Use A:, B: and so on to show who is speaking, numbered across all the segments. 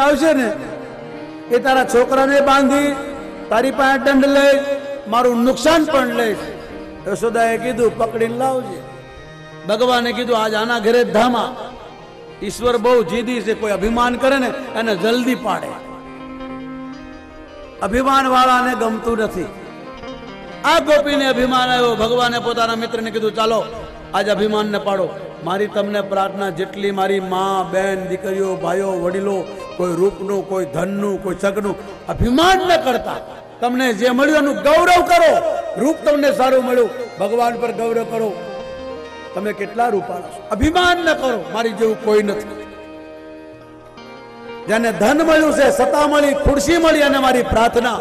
A: આવશે ને એ તારા છોકરાને બાંધી તારી પાસે દંડ લઈ મારું નુકસાન પણ લઈશ. યશોદાએ કીધું પકડીને લાવજે. ભગવાને કીધું આજ આના ઘરે ધામા. ઈશ્વર બહુ જીદી છે, કોઈ અભિમાન કરે ને એને જલ્દી પાડે. અભિમાન વાળાને ગમતું નથી. આ ગોપીને અભિમાન આવ્યો. ભગવાને પોતાના મિત્રને કીધું ચાલો આજ અભિમાનને પાડો. મારી તમને પ્રાર્થના, જેટલી મારી માં, બેન, દીકરીઓ, ભાઈઓ, વડીલો, કોઈ રૂપનું, કોઈ ધનનું, કોઈ સગનું અભિમાન ન કરતા. તમને જે મળ્યું એનું ગૌરવ કરો. રૂપ તમને સારું મળ્યું, ભગવાન પર ગૌરવ કરો. તમે કેટલા રૂપાળા છો, અભિમાન ન કરો. મારી જેવું કોઈ નથી. જેને ધન મળ્યું છે, સત્તા મળી, ખુરશી મળી, અને મારી પ્રાર્થના.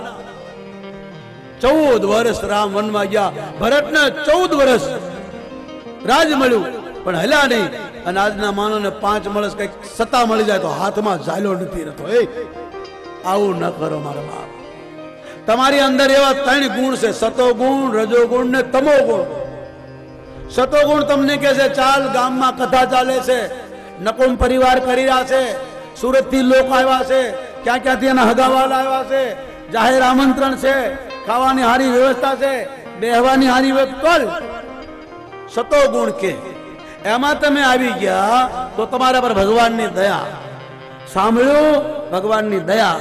A: 14 વર્ષ રામ વનમાં ગયા. ભરતને 14 વર્ષ રાજ મળ્યું પણ હલ્યા નહીં. અને આજના માનવને 5 વર્ષ કઈક સત્તા મળી જાય તો હાથમાં ઝાલો નથી રહેતો. આવું ન કરો મારા બાપ. તમારી અંદર એવા 3 ગુણ છે, સતો ગુણ, રજો ગુણ ને તમો ગુણ. સતો ગુણ તમને કહે છે ચાલ, ગામમાં કથા ચાલે છે, નકુમ પરિવાર કરી રહ્યા છે, સુરત થી લોકો આવ્યા છે, ક્યાં ક્યાંથી એના હગાવાલા આવ્યા છે, જાહેર આમંત્રણ છે, ખાવાની હારી વ્યવસ્થા છે, બેહવાની હારી વ્યવસ્થા. સતો ગુણ કે એમાં તમે આવી ગયા તો તમારા પર ભગવાનની દયા. સાંભળ્યું, ભગવાનની દયા.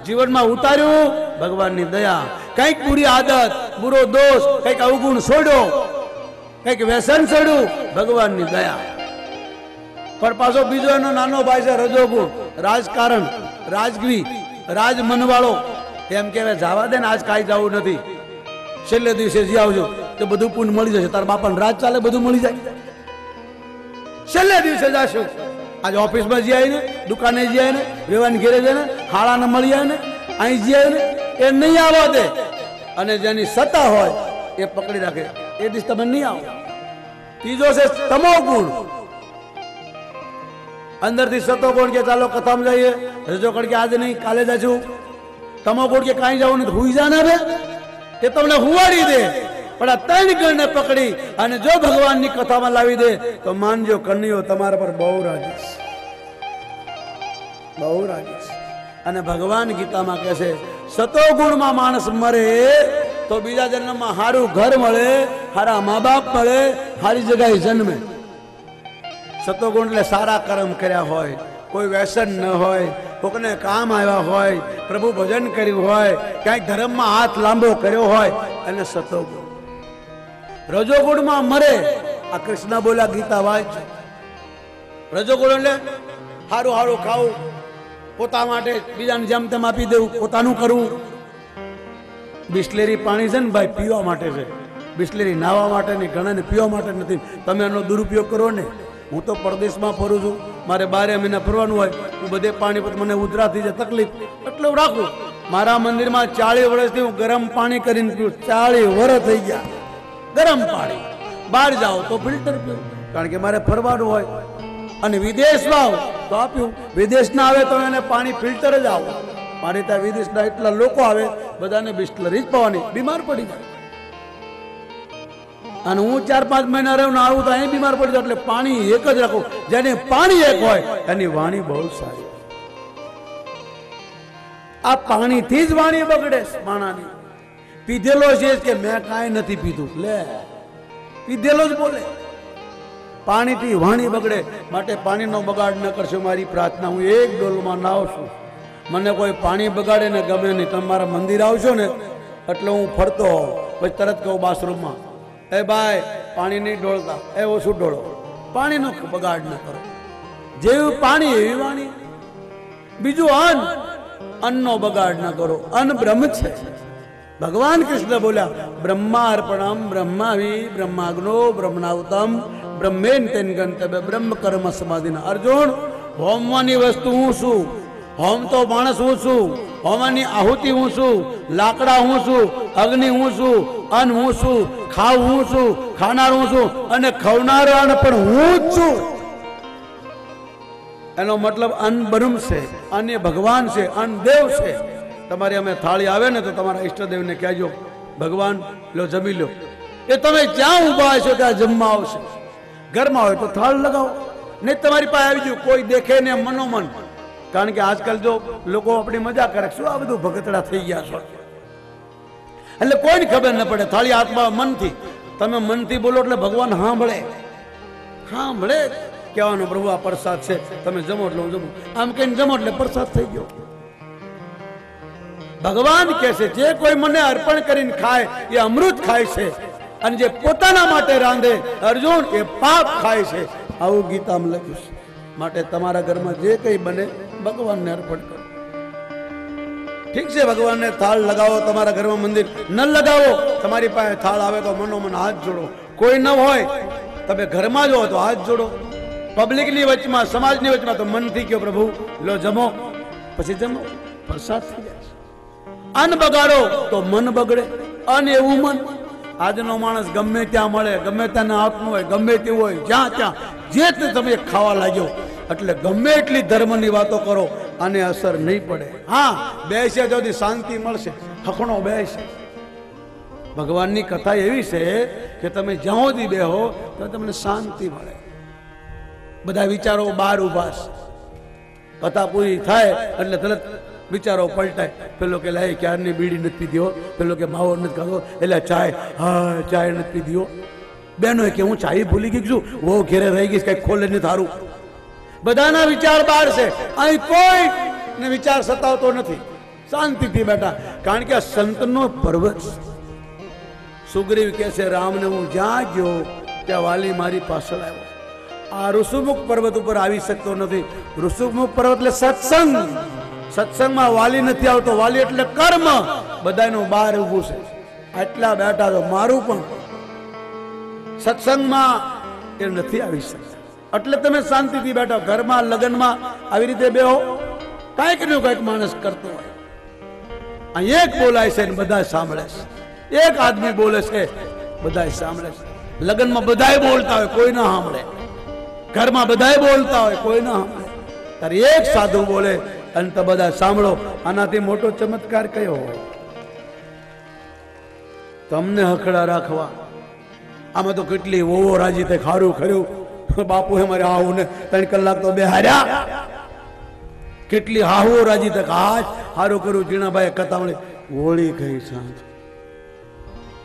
A: જીવનમાં ઉતાર્યું, ભગવાનની દયા. કઈક બુરી આદત, બુરો દોષ, કઈક અવગુણ છોડ્યો, કઈક વ્યસન છોડ્યું, ભગવાનની દયા. પણ પાછો બીજો એનો નાનો ભાઈ છે રજોગુણ, રાજકારણ, રાજગીરી, રાજ મનવાળો. એમ કહેવાય જવા દે ને, આજ કાંઈ જવું નથી, છેલ્લે દિવસે જી આવજો તો બધું પૂન મળી જશે. તારા બાપાને રાજ ચાલે, બધું મળી જાય. છેલ્લે દિવસે જશું. આજે ઓફિસમાં જી આવી ને, દુકાને જી આવી ને, વેવાની ઘેરે જાય ને, હાળાને મળી આવે ને, અહીં જી આવે ને, એ નહીં આવવા દે. અને જેની સત્તા હોય એ પકડી રાખે. એ દિવસ તમે નહીં આવો. ત્રીજો છે તમો ગુણ. અંદરથી સતો ગુણ કે ચાલો કથામાં જઈએ, રજો ગુણ કે આજે નહીં કાલે જશું, તમો ગુણ કે કાંઈ જવું નથી, હુઈ જા ને હવે, એ તમને હુવાડી દે. પણ આ 3 ગણને પકડી અને જો ભગવાનની કથામાં લાવી દે તો માનજો કન્યો તમારા પર બહુ રાજી છે, બહુ રાજી છે. અને ભગવાન ગીતામાં કહે છે સતો ગુણમાં માણસ મરે તો બીજા જન્મમાં સારું ઘર મળે, સારા મા બાપ મળે, સારી જગ્યાએ જન્મે. સતો ગુણ એટલે સારા કર્મ કર્યા હોય, કોઈ વ્યસન ન હોય, કોકને કામ આવ્યા હોય, પ્રભુ ભજન કર્યું હોય, ક્યાંક ધર્મમાં હાથ લાંબો કર્યો હોય, એને સતો ગુણ. રજોગુણમાં મરે. આ કૃષ્ણ બોલ્યા ગીતા વાંચ. રજોગુણ એટલે સારું સારું ખાવું, પોતા માટે બીજાને જેમ તેમ આપી દેવું, પોતાનું કરવું. બિસ્લેરી પાણી છે ને ભાઈ પીવા માટે છે, બિસ્લેરી નાહવા માટે નહીં, ઘણાને પીવા માટે નથી. તમે એનો દુરુપયોગ કરો ને. હું તો પરદેશમાં ફરું છું, મારે 12 મહિના ફરવાનું હોય, હું બધે પાણી પર મને ઉધરા થઈ જાય, તકલીફ એટલે હું રાખું. મારા મંદિરમાં 40 વર્ષથી હું ગરમ પાણી કરીને પીવું. 40 વર્ષ થઈ ગયા ગરમ પાણી. બહાર જાઓ તો ફિલ્ટર પીવું, કારણ કે મારે ફરવાનું હોય. અને વિદેશમાં આવો તો આપ્યું, વિદેશ ના આવે તો એને પાણી ફિલ્ટર જ આવો. મારે ત્યાં વિદેશના એટલા લોકો આવે, બધાને બિસ્લરી જ પવાની, બીમાર પડી જાય. અને હું 4-5 મહિના રહું આવું તો અહીં બીમાર પડી જાય. એટલે પાણી એક જ રાખો. જેને પાણી એક હોય એની વાણી બહુ સારી. આ પાણીથી જ વાણી બગડે માણાની. પીધેલો છે કે મેં કાંઈ નથી પીધું, લે પીધેલો જ બોલે. પાણીથી વાણી બગડે. માટે પાણીનો બગાડ ન કરશો, મારી પ્રાર્થના. હું એક ડોલમાં નાવ છું, મને કોઈ પાણી બગાડે ને ગમે નહીં. તમે મારા મંદિર આવશો ને એટલે હું ફરતો હોઉં, પછી તરત કહું બાથરૂમમાં, એ ભાઈ પાણી નહીં ઢોળતા, એ ઓછું ઢોળો. પાણીનો બગાડ ન કરો. જેવું પાણી એવી વાણી. બીજું અન્ન, અન્નનો બગાડ ન કરો. અન્ન બ્રહ્મ છે. ભગવાન કૃષ્ણ બોલ્યા બ્રહ્માર્પણમ બ્રહ્માવી બ્રહ્માગ્નો બ્રહ્મણાવતમ બ્રહ્મેન તેન ગંતવ્ય બ્રહ્મ કર્મ સમાધિના. અર્જુન, હોમવાની વસ્તુ હું છું, હોમ તો માણસ હું છું, હોમવાની આહુતિ હું છું, લાકડા હું છું, અગ્નિ હું છું, અન્ન હું છું, ખાવ હું છું, ખાનાર હું છું, અને ખવનાર પણ હું જ છું. એનો મતલબ અન્ન બ્રહ્મ છે, અન્ય ભગવાન છે, અન્ન દેવ છે. તમારી અમે થાળી આવે ને તો તમારા ઈષ્ટદેવને કહેજો ભગવાન લો જમી લો. એ તમે જ્યાં ઊભા છો ત્યાં જમવા આવશે. ઘરમાં હોય તો થાળ લગાવો, નહીં તમારી પાસે આવી ગયું કોઈ દેખે ને મનોમન કારણ કે આજકાલ જો લોકો આપણી મજા કરે, શું આ બધું ભગતડા થઈ ગયા છો, એટલે કોઈને ખબર ન પડે. થાળી હાથમાં મનથી, તમે મનથી બોલો એટલે ભગવાન સાંભળે. સાંભળે કહેવાનો પ્રભુ આ પ્રસાદ છે, તમે જમો એટલે હું જમું, આમ કહીને જમો એટલે પ્રસાદ થઈ ગયો. ભગવાન કહે છે જે કોઈ મને અર્પણ કરીને ખાય એ અમૃત ખાય છે, અને જે પોતાના માટે રાંધે અર્જુન એ પાપ ખાય છે. આવું ગીતામાં લખ્યું છે. માટે તમારા ઘરમાં જે કંઈ બને ભગવાનને અર્પણ કરો. ઠીક છે, ભગવાનને થાળ લગાવો, તમારા ઘરમાં મંદિર ન લગાવો, તમારી પાસે થાળ આવે તો મનોમન હાથ જોડો. કોઈ ન હોય તમે ઘરમાં જો તો હાથ જોડો. પબ્લિકની વચમાં, સમાજની વચમાં તો મનથી કહો પ્રભુ લો જમો, પછી જમો, પ્રસાદ થઈ જાય. અન્ન બગાડો તો મન બગડે. અન્ન એવું મન, આજનો માણસ ગમે ત્યાં મળે, ગમે ત્યાં આપનું હોય, ગમે તેવું હોય, જ્યાં ત્યાં જે તે તમે ખાવા લાગ્યો, એટલે ગમે એટલી ધર્મની વાતો કરો, આને અસર નહીં પડે. હા, બેસે જોથી શાંતિ મળશે, હખણો બેસે. ભગવાનની કથા એવી છે કે તમે જ્યાં સુધી બેહો તો તમને શાંતિ મળે. બધા વિચારો બહાર ઉભા છે. કથા પૂરી થાય એટલે તરત વિચારો પલટાય. પેલો કે લાય ક્યારની બીડી નથી પીધો, પેલો કે માવો નથી ખાધો, એટલે ચાય, હા ચાય નથી પીધો. બેનો કે હું ચાય ભૂલી ગઈ છું, વો ઘેરે રહી ગઈ, કઈ ખોલે નહીં થારું. બધાના વિચાર બહાર છે, અહીં કોઈ ને વિચાર સતાવતો નથી. શાંતિથી બેઠા, કારણ કે આ સંતનો પર્વત. સુગ્રીવ કહે છે રામને હું જ્યાં ગયો ત્યાં વાલી મારી પાછળ આવ્યો. આ ઋષુમુખ પર્વત ઉપર આવી શકતો નથી. ઋષુમુખ પર્વત એટલે સત્સંગ. સત્સંગમાં વાલી નથી આવતો. વાલી એટલે કર્મ. બધાનું બહાર ઊભું છે, આટલા બેઠા તો મારું પણ સત્સંગમાં એ નથી આવી શકતા. એટલે તમે શાંતિથી બેઠો. ઘરમાં, લગ્નમાં આવી રીતે બેહો, કાંઈક ને કાંઈક માણસ કરતો હોય. અહીં એક બોલાય છે ને બધા સાંભળે છે. એક આદમી બોલે છે, બધા સાંભળે છે. લગ્નમાં બધાય બોલતા હોય, કોઈ ના સાંભળે. ઘરમાં બધાય બોલતા હોય, કોઈ ના સાંભળે. ત્યારે એક સાધુ બોલે અને તો બધા સાંભળો. આનાથી મોટો ચમત્કાર કયો હોય? તમને હખડા રાખવા. આમાં તો કેટલી ઓવો રાજી તે ખારું ખર્યું. બાપુ હે મારે આવું ને 3 કલાક તો બે હાર્યા. કેટલી હાહુ રાજી તક આજ હારું કર્યું. જીણાભાઈ કથા મળી, હોળી ગઈ સાંજ.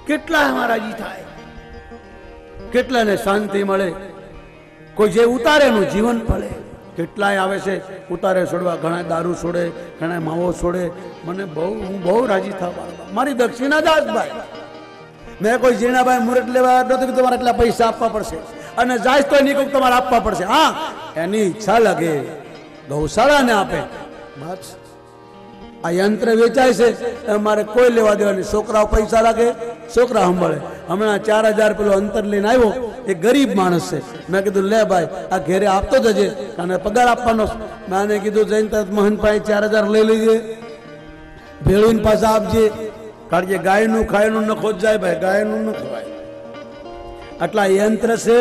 A: કેટલા એમાં રાજી થાય, કેટલાને શાંતિ મળે. કોઈ જે ઉતારે એનું જીવન ફળે. કેટલાય આવે છે ઉતારે છોડવા, ઘણા દારૂ છોડે, ઘણા માવો છોડે. મને હું બહુ રાજી થવા. મારી દક્ષિણા દાસભાઈ, મેં કોઈ જીણાભાઈ મુહૂર્ત લેવા નથી કે તમારે એટલા પૈસા આપવા પડશે, અને જાય તો નહીં કહું તમારે આપવા પડશે. હા, એની ઈચ્છા લાગે ગૌશાળાને આપે બસ. આ યંત્ર વેચાય છે, અમારે કોઈ લેવા દેવાની. છોકરાઓ પૈસા રાખે, છોકરા સંભાળે. હમણાં 4000 પેલો અંતર લઈને આવ્યો, એ ગરીબ માણસ છે. મેં કીધું લે ભાઈ આ ઘેરે આપતો જજે, કારણ પગાર આપવાનો. મેં કીધું જઈને તરત મહંત ભાઈ 4000 લઈ લેજે, ભેળવીને પાછા આપજે. કારણ કે ગાયનું ખાયનું ન ખોજ જાય ભાઈ, ગાયનું ન ખવાય. આટલા યંત્ર છે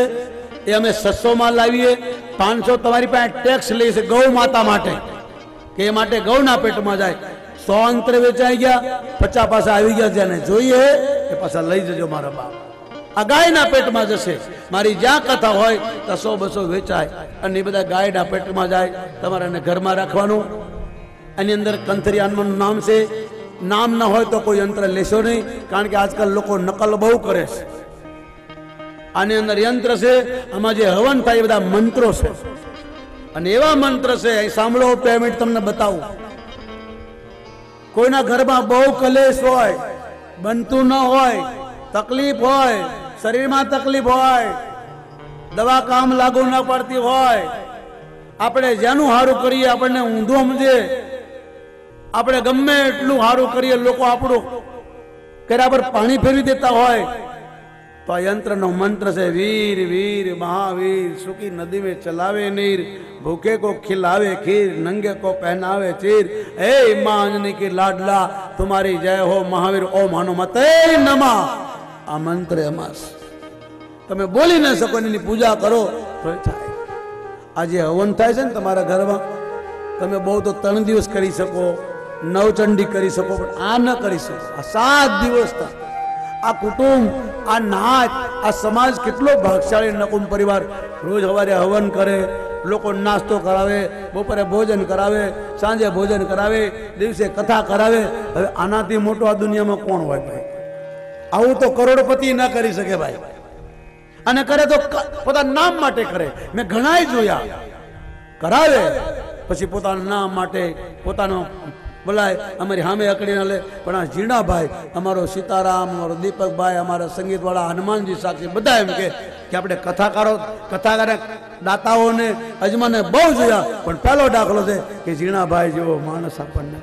A: એ અમે 600 માં લાવીએ. 500 તમારી પાસે ટેક્સ લઈએ છે ગૌ માતા માટે, કે એ માટે ગૌના પેટમાં જાય. 100 અંતર વેચાઈ ગયા, 50 પાછા આવી ગયા. જેને જોઈએ એ પાછા લઈ જજો મારા બાપ. આ ગાયના પેટમાં જશે. મારી જ્યાં કથા હોય તો 100-200 વેચાય, અને એ બધા ગાયના પેટમાં જાય. તમારે એને ઘરમાં રાખવાનું. એની અંદર કંથરી હનુમાનનું નામ છે. નામ ના હોય તો કોઈ યંત્ર લેશો નહીં, કારણ કે આજકાલ લોકો નકલ બહુ કરે છે. આની અંદર યંત્ર છે, આમાં જે હવન થાય એ બધા મંત્રો છે, અને એવા મંત્ર છે સાંભળો. પેમેન્ટ તમને બતાવું. કોઈના ઘરમાં બહુ કલેશ હોય, બનતું ન હોય, તકલીફ હોય, શરીરમાં તકલીફ હોય, દવા કામ લાગુ ન પડતી હોય, આપણે જેનું સારું કરીએ આપણને ઊંધું સમજે, આપણે ગમે એટલું સારું કરીએ લોકો આપણું કર્યા પર પાણી ફેરવી દેતા હોય, તો આ યંત્રનો મંત્ર છે વીર વીર મહાવીર, સુકી નદી में चलावे नीर, भूखे को खिलावे खीर, नंगे को पहनावे चीर, हे मां अंजनी की लाडला तुम्हारी जय हो महावीर, ओम हनुमते नमः. આ મંત્ર એમાં તમે બોલી ન શકો, એની પૂજા કરો તો થાય. આજે હવન થાય છે ને તમારા ઘરમાં, તમે બહુ તો 3 દિવસ કરી શકો, નવચંડી કરી શકો, પણ આ ન કરી શકો. આ 7 દિવસ થાય. આ કુટુંબ, આ નાચ, આ સમાજ કેટલો ભાગશાળી નકુમ પરિવાર રોજ સવારે હવન કરે, લોકો નાસ્તો કરાવે, બપોરે ભોજન કરાવે, સાંજે ભોજન કરાવે, દિવસે કથા કરાવે. હવે આનાથી મોટો આ દુનિયામાં કોણ હોય ભાઈ? આવું તો કરોડપતિ ના કરી શકે ભાઈ. અને કરે તો પોતાના નામ માટે કરે. મેં ઘણાય જોયા કરાવે પછી પોતાના નામ માટે પોતાનો બોલાય, અમારી સામે અકડી ના લે. પણ આ ઝીણાભાઈ, અમારો સીતારામ, અમારો દીપકભાઈ, અમારા સંગીતવાળા હનુમાનજી સાક્ષી બધા એમ કે આપણે કથાકારે દાતાઓને અજમાને બહુ જોયા, પણ પહેલો દાખલો છે કે ઝીણાભાઈ જેવો માણસ આપણને.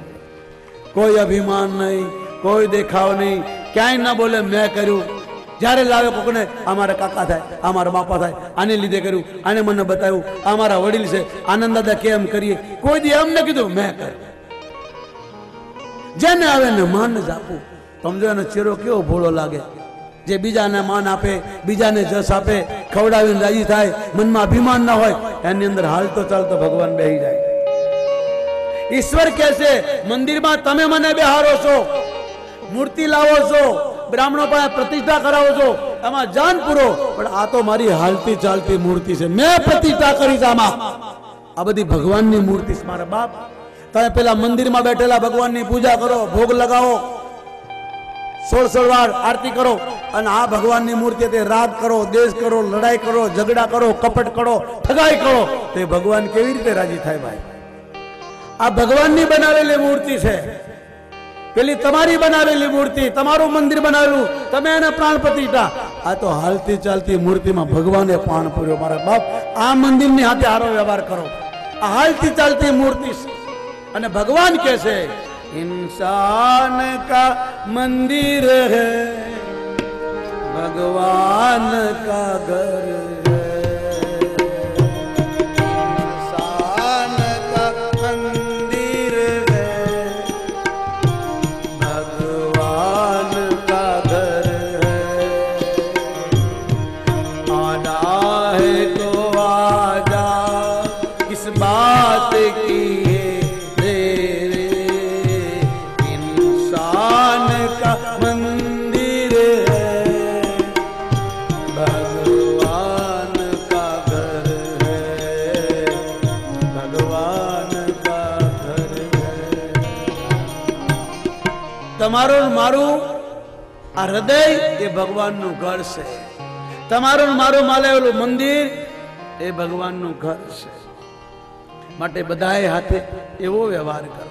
A: કોઈ અભિમાન નહીં, કોઈ દેખાવ નહીં, ક્યાંય ના બોલે મેં કર્યું. જ્યારે લાવે કોકને અમારા કાકા થાય, અમારા બાપા થાય, આને લીધે કર્યું, આને મને બતાવ્યું, અમારા વડીલ છે, આનંદ દાદા કેમ કરીએ. કોઈ દી એમ ન કીધું મેં કર્યું. જેને આવે ને માન જ આપવું. સમજો એનો ચહેરો કેવો ભોળો લાગે, જે બીજાને માન આપે, બીજાને જસ આપે, ખવડાવીને રાજી થાય, મનમાં અભિમાન ના હોય, એની અંદર હાલતો ચાલતો ભગવાન બેહી જાય. ઈશ્વર કહે છે મંદિરમાં તમે મને બેહારો છો, મૂર્તિ લાવો છો, બ્રાહ્મણો પાસે પ્રતિષ્ઠા કરાવો છો, એમાં જાન પૂરો, પણ આ તો મારી હાલતી ચાલતી મૂર્તિ છે, મેં પ્રતિષ્ઠા કરી છે આમાં. આ બધી ભગવાનની મૂર્તિ છે મારા બાપ. તમે પેલા મંદિરમાં બેઠેલા ભગવાનની પૂજા કરો, ભોગ લગાવો, 16 વાર આરતી કરો, અને આ ભગવાનની મૂર્તિ તે રાગ કરો, દેશ કરો, લડાઈ કરો, ઝઘડા કરો, કપટ કરો, ઠગાઈ કરો, તો ભગવાન કેવી રીતે રાજી થાય ભાઈ? આ ભગવાનની બનાવેલી મૂર્તિ છે. પેલી તમારી બનાવેલી મૂર્તિ, તમારું મંદિર બનાવેલું, તમે એને પ્રાણ પ્રતિષ્ઠા. આ તો હાલતી ચાલતી મૂર્તિમાં ભગવાને પ્રાણ પૂર્યો મારા બાપ. આ મંદિરની હાથે હારો વ્યવહાર કરો. આ હાલતી ચાલતી મૂર્તિ છે. અને ભગવાન કહે છે इंसान का मंदिर है, भगवान का घर है. इंसान का मंदिर है, भगवान का घर है. आना है तो आजा, किस बात की તમારું મારું આ હૃદય એ ભગવાનનું ઘર છે. તમારું મારું માલેલું મંદિર એ ભગવાનનું ઘર છે. માટે બધાએ હાથે એવો વ્યવહાર કરો,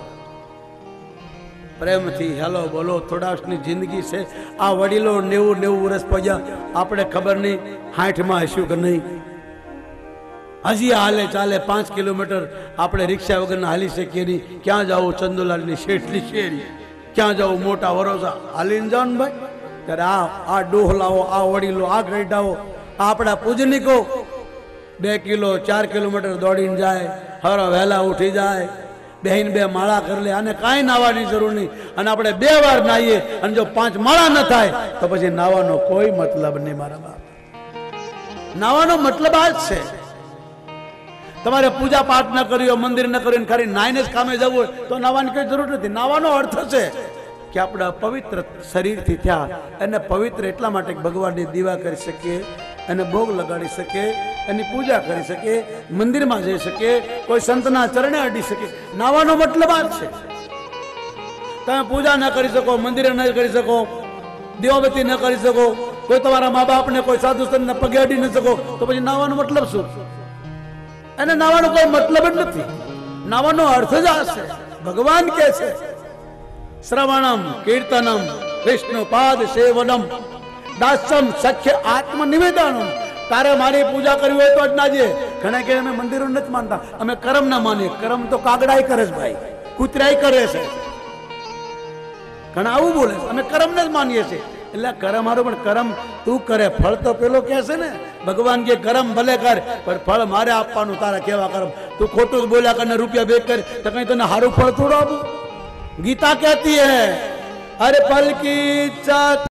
A: પ્રેમથી હેલો બોલો. થોડા વર્ષની જિંદગી છે. આ વડીલો 90 વર્ષ પહોંચ્યા, આપણે ખબર નહીં 60માં હશું કે નહીં. હજી હાલે ચાલે 5 કિલોમીટર આપણે રિક્ષા વગરના હાલી શકીએ નહીં. ક્યાં જાવું? ચંદુલાલની શેઠની શેરી. ક્યાં જાવ? મોટા વરોસા હાલીને જાઓ ને ભાઈ. ત્યારે આ ડોહલાઓ, આ વડીલો, આ ગઈડાઓ, આપણા પૂજનિકો 2 કિલો 4 કિલોમીટર દોડીને જાય, હરો વહેલા ઉઠી જાય, બેહીને 2 માળા કરી લે. અને કાંઈ નાવાની જરૂર નહીં. અને આપણે 2 વાર નાહીએ અને જો 5 માળા ન થાય તો પછી નાવાનો કોઈ મતલબ નહીં મારા બાપ. નાવાનો મતલબ આ જ છે. તમારે પૂજા પાઠ ન કર્યો, મંદિર ન કર્યું, ખાલી નાઈને જ કામે જવું હોય તો નાવાની કોઈ જરૂર નથી. નાવાનો અર્થ છે કે આપણે પવિત્ર શરીરથી થયા, એને પવિત્ર એટલા માટે ભગવાનની દીવા કરી શકીએ, એને ભોગ લગાડી શકીએ, એની પૂજા કરી શકીએ, મંદિરમાં જઈ શકીએ, કોઈ સંતના ચરણે અડી શકીએ. નાવાનો મતલબ આ છે. તમે પૂજા ન કરી શકો, મંદિરે ન કરી શકો, દીવાબત્તી ન કરી શકો, કોઈ તમારા મા બાપને કોઈ સાધુ સંતને પગે અડી ન શકો, તો પછી નાવાનો મતલબ શું? એને નાવાનો કોઈ મતલબ જ નથી. નાવાનો અર્થ જ આ છે. ભગવાન કે છે શ્રવણમ કીર્તનમ વિષ્ણુ પાદ સેવનમ દાસ્યમ સખ્ય આત્મનિવેદનમ. તારે મારી પૂજા કરવી હોય તો જ નાજે. ઘણા કે અમે મંદિરો નથી માનતા, અમે કરમ ના માનીએ. કરમ તો કાગડાય કરે છે ભાઈ, કૂતરાય કરે છે. ઘણા આવું બોલે છે, અમે કરમ ને જ માનીએ છીએ. એટલે કરમ હારું, પણ કરમ તું કરે, ફળ તો પેલો કે છે ને. ભગવાન કે કરમ ભલે કર, પણ ફળ મારે આપવાનું. તારા કેવા કરમ? તું ખોટું જ બોલ્યા કર, રૂપિયા બે કર, તો કઈ તને હારું ફળ થોડું આપું? ગીતા કહેતી હૈ, અરે ફલ કી ઈચ્છા